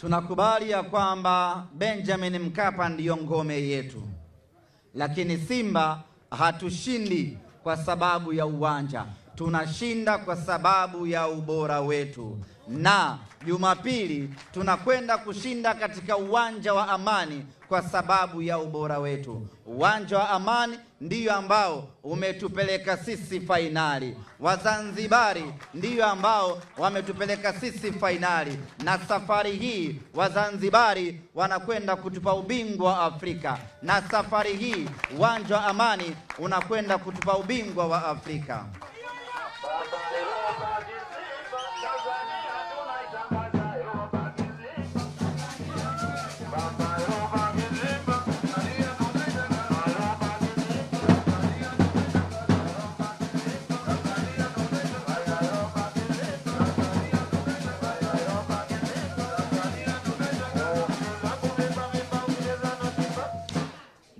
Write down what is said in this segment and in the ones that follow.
Tunakubali ya kwamba Benjamin Mkapa ndiyo ngome yetu, lakini Simba hatushindi kwa sababu ya uwanja, tunashinda kwa sababu ya ubora wetu. Na Jumapili tunakwenda kushinda katika uwanja wa Amani kwa sababu ya ubora wetu. Uwanja wa Amani ndiyo ambao umetupeleka sisi fainali. Wazanzibari ndiyo ambao wametupeleka sisi fainali, na safari hii Wazanzibari wanakwenda kutupa ubingwa wa Afrika, na safari hii uwanja wa Amani unakwenda kutupa ubingwa wa Afrika.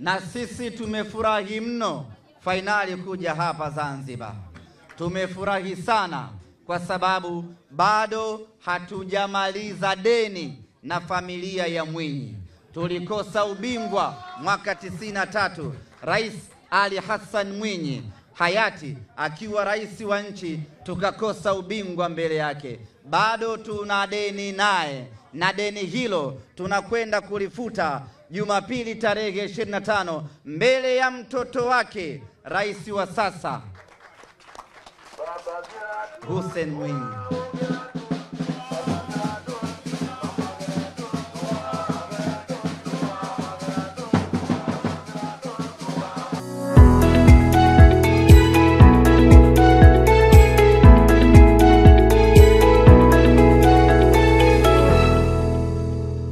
Na sisi tumefurahi mno fainali kuja hapa Zanzibar. Tumefurahi sana kwa sababu bado hatujamaliza deni na familia ya Mwinyi. Tulikosa ubingwa mwaka 93, Rais Ali Hassan Mwinyi hayati akiwa rais wa nchi, tukakosa ubingwa mbele yake. Bado tuna deni naye, na deni hilo tunakwenda kulifuta Jumapili tarehe 25 mbele ya mtoto wake rais wa sasa Hussein Mwinyi.